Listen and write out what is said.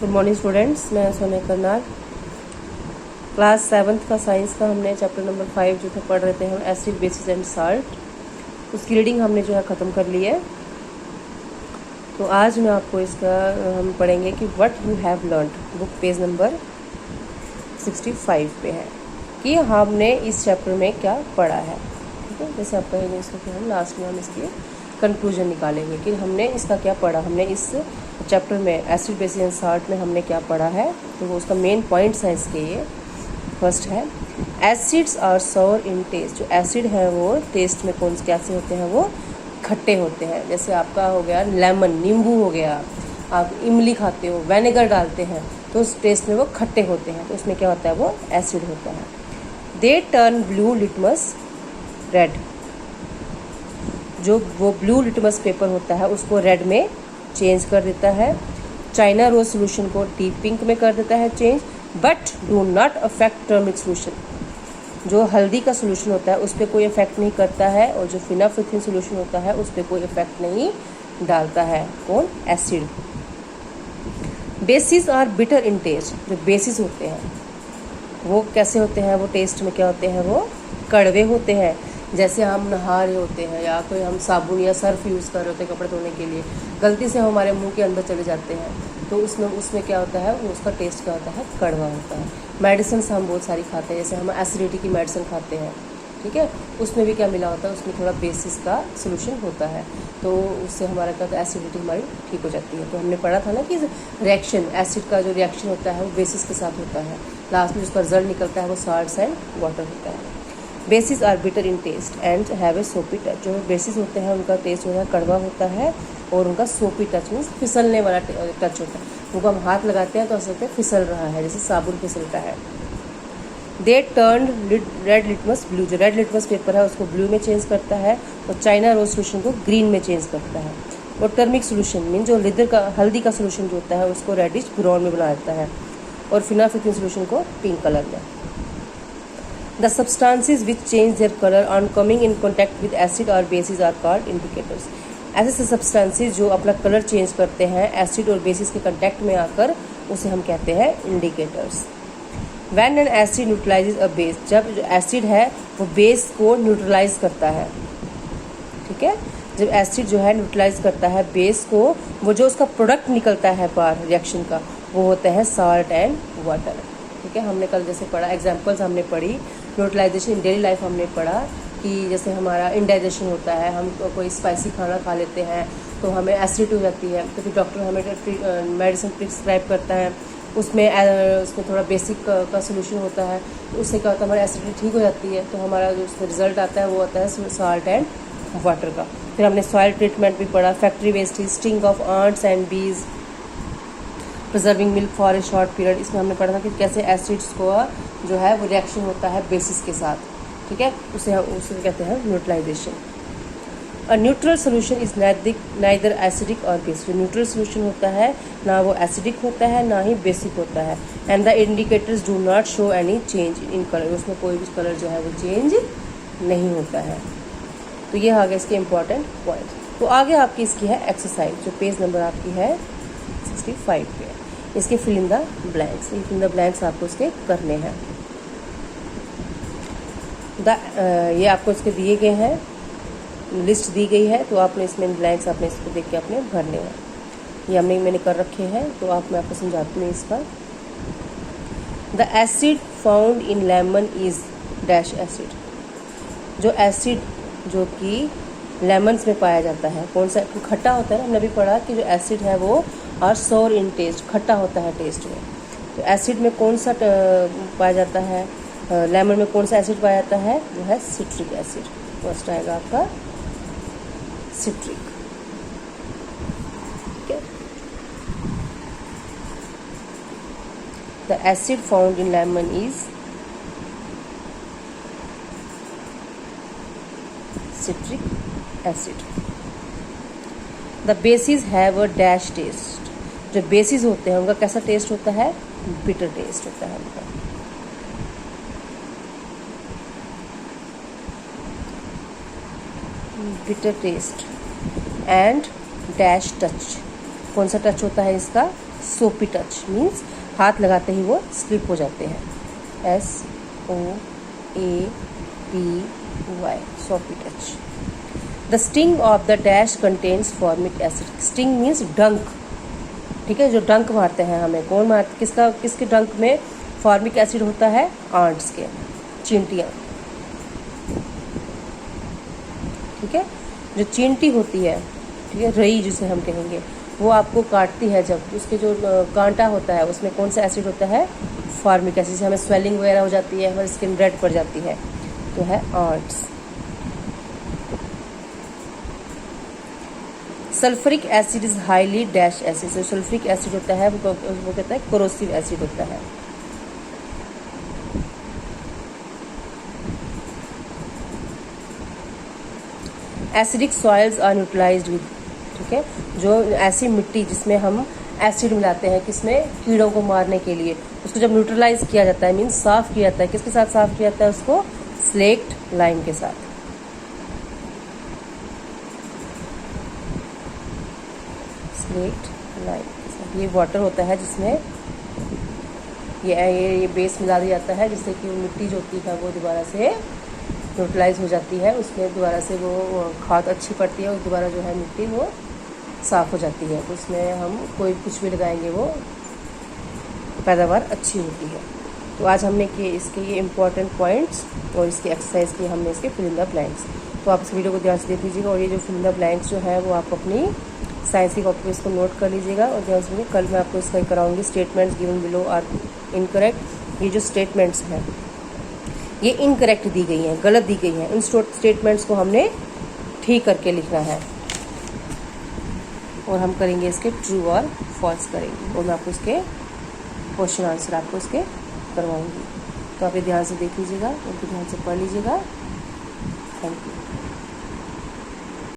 Good morning students, मैं Sonia Karnal. Class 7th का science का हमने चैप्टर नंबर 5 जो था पढ़ रहे थे हम, एसिड बेसिस एंड साल्ट। उसकी रीडिंग हमने जो है ख़त्म कर ली है। तो आज मैं आपको इसका हम पढ़ेंगे कि what you have learned. Book page number 65 पे है कि हमने इस चैप्टर में क्या पढ़ा है। ठीक है, जैसे आप कहेंगे इसको कि हम लास्ट में हम इसकी कंक्लूजन निकालेंगे कि हमने इसका क्या पढ़ा, हमने इस चैप्टर में एसिड बेसिस एंड साल्ट में हमने क्या पढ़ा है। तो वो उसका मेन पॉइंट्स हैं इसके। ये फर्स्ट है, acids are sour in taste. जो एसिड है वो टेस्ट में कौन से कैसे होते हैं, वो खट्टे होते हैं। जैसे आपका हो गया लेमन, नींबू हो गया, आप इमली खाते हो, विनेगर डालते हैं तो उस टेस्ट में वो खट्टे होते हैं, तो उसमें क्या होता है, वो एसिड होता है। They turn blue litmus red. जो वो ब्लू लिटमस पेपर होता है उसको रेड में चेंज कर देता है। चाइना रोज सोल्यूशन को डीप पिंक में कर देता है change, but do not affect turmeric solution. जो हल्दी का सोल्यूशन होता है उस पर कोई इफेक्ट नहीं करता है, और जो फिनाफ्रिथिन सोल्यूशन होता है उस पर कोई इफेक्ट नहीं डालता है। कौन? Acid. Bases are bitter in taste. जो बेसिस होते हैं वो कैसे होते हैं, वो टेस्ट में क्या होते हैं, वो कड़वे होते हैं। जैसे हम नहा रहे होते हैं या कोई हम साबुन या सर्फ यूज़ कर रहे होते हैं कपड़े धोने के लिए, गलती से हमारे मुंह के अंदर चले जाते हैं तो उसमें क्या होता है, वो उसका टेस्ट क्या होता है, कड़वा होता है। मेडिसिन हम बहुत सारी खाते हैं, जैसे हम एसिडिटी की मेडिसिन खाते हैं, ठीक है, उसमें भी क्या मिला होता है, उसमें थोड़ा बेसिस का सोल्यूशन होता है, तो उससे हमारा क्या होता है, एसिडिटी हमारी ठीक हो जाती है। तो हमने पढ़ा था ना कि रिएक्शन, एसिड का जो रिएक्शन होता है वो बेसिस के साथ होता है, लास्ट में उसका रिजल्ट निकलता है वो साल्ट्स एंड वाटर होता है। Bases are bitter in taste and have a soapy touch. जो बेसिस होते हैं उनका टेस्ट जो है कड़वा होता है, और उनका सोपी टच मीन्स फिसलने वाला टच होता है। उनको हम हाथ लगाते हैं तो ऐसा लगता है फिसल रहा है, जैसे साबुन फिसलता है। They turn red litmus blue. जो रेड लिटमस पेपर है उसको ब्लू में चेंज करता है, और चाइना रोज सोल्यूशन को ग्रीन में चेंज करता है। और टर्मिक सोल्यूशन मीन जो हल्दी का सोल्यूशन जो होता है उसको रेडिश ब्राउन में बना देता है, और फिनाफ्रिथिन सोल्यूशन को पिंक कलर में। The substances which change their color on coming in contact with acid or bases are called indicators. ऐसे substances जो अपना कलर चेंज करते हैं एसिड और बेसिस के कंटेक्ट में आकर, उसे हम कहते हैं indicators. When an acid neutralizes a base, जब जो एसिड है वो बेस को न्यूट्रलाइज करता है, ठीक है, जब एसिड जो है न्यूट्रलाइज करता है बेस को, वो जो उसका प्रोडक्ट निकलता है बाहर रिएक्शन का, वो होता है साल्ट एंड वाटर। ठीक है, हमने कल जैसे पढ़ा, एग्जांपल्स हमने पढ़ी, न्यूट्रलाइजेशन इन डेली लाइफ हमने पढ़ा कि जैसे हमारा इंडाइजेशन होता है, हम कोई स्पाइसी खाना खा लेते हैं तो हमें एसिडिटी हो जाती है, तो फिर डॉक्टर हमें मेडिसिन प्रिस्क्राइब करता है, उसमें थोड़ा बेसिक का सोल्यूशन होता है, तो उससे क्या होता है, हमारी एसिडिटी ठीक हो जाती है। तो हमारा जो उसमें रिजल्ट आता है वो आता है साल्ट एंड वाटर का। फिर हमने सॉइल ट्रीटमेंट भी पढ़ा, factory waste, sting of ants and bees, preserving milk for a short period. इसमें हमने पढ़ा था कि कैसे एसिड्स को जो है वो रिएक्शन होता है बेसिस के साथ, ठीक है, उसे कहते हैं neutralisation. A neutral solution is neither acidic or basic. जो न्यूट्रल सोल्यूशन होता है ना वो एसिडिक होता है ना ही बेसिक होता है। And the indicators do not show any change in colour. उसमें कोई भी कलर जो है वो चेंज नहीं होता है। तो ये आ गया इसके इम्पॉर्टेंट पॉइंट। तो आगे आपकी इसकी है एक्सरसाइज, जो पेज नंबर आपकी है 65 पे। इसके fill in the blanks, fill in the blanks आपको इसके करने हैं। ये आपको इसके दिए गए हैं, लिस्ट दी गई है, तो आपने इसमें ब्लैंक्स आपने इसको देख के आपने भरने हैं। ये मैंने कर रखे हैं, तो मैं आपको समझाती हूँ इसका। The acid found in lemon is dash acid. जो एसिड जो कि लेमन्स में पाया जाता है, कौन सा? खट्टा होता है ना, हमने भी पढ़ा कि जो एसिड है वो और सोर इन टेस्ट, खट्टा होता है टेस्ट में। तो एसिड में कौन सा पाया जाता है, लेमन में कौन सा एसिड पाया जाता है, वो है सिट्रिक एसिड। फर्स्ट आएगा आपका सिट्रिक। ठीक है, the acid found in lemon is citric acid. The bases have a dash taste. जो बेसिस होते हैं उनका कैसा टेस्ट होता है, बिटर टेस्ट होता है उनका। Bitter taste and dash touch. कौन सा टच होता है इसका, सोपी टच मीन्स हाथ लगाते ही वो स्लिप हो जाते हैं, SOAPY, सोपी touch. The sting of the dash contains formic acid, sting means डंक, ठीक है, जो डंक मारते हैं हमें, कौन मारते, किसके डंक में फॉर्मिक एसिड होता है, आंट्स के, चींटियाँ, ठीक है, जो चींटी होती है, ठीक है, रई जिसे हम कहेंगे, वो आपको काटती है जब, उसके जो कांटा होता है उसमें कौन सा एसिड होता है, फॉर्मिक एसिड, से हमें स्वेलिंग वगैरह हो जाती है, हमारी स्किन रेड पड़ जाती है, तो है ants. Sulphuric acid is highly dash acid, जो सल्फ्रिक एसिड होता है वो कहता है कोरोसिव एसिड होता है। Acidic soils are neutralised with, ठीक है, जो ऐसी मिट्टी जिसमें हम एसिड मिलाते हैं, किसमें, कीड़ों को मारने के लिए, उसको जब न्यूट्रलाइज किया जाता है मीन्स साफ किया जाता है, किसके साथ साफ किया जाता है उसको, स्लेक्ट लाइम के साथ। स्लेक्ट लाइम के साथ, ये वाटर होता है जिसमें ये बेस मिला दिया जाता है, जिससे कि वो मिट्टी जो होती है वो दोबारा से न्यूट्रलाइज हो जाती है, उसमें दोबारा से वो खाद अच्छी पड़ती है और दोबारा जो है मिट्टी वो साफ़ हो जाती है, तो उसमें हम कोई कुछ भी लगाएंगे वो पैदावार अच्छी होती है। तो आज हमने किए इसके ये इम्पॉर्टेंट पॉइंट्स और इसकी एक्सरसाइज की हमने इसके फिल इन द ब्लैंक्स। तो आप इस वीडियो को ध्यान से देख लीजिएगा और ये जो फिल इन द ब्लैंक्स जो है वो आप अपनी साइंस की कॉपी पे इसको नोट कर लीजिएगा और ध्यान से कल मैं आपको इसका कराऊंगी। Statements given below are incorrect, ये जो स्टेटमेंट्स हैं ये इनकरेक्ट दी गई हैं, गलत दी गई हैं, इन स्टेटमेंट्स को हमने ठीक करके लिखना है और हम करेंगे इसके ट्रू और फॉल्स करेंगे और मैं आपको इसके क्वेश्चन आंसर आपको इसके करवाऊंगी। तो आप ये ध्यान से देख लीजिएगा, उनको ध्यान से पढ़ लीजिएगा। Thank you.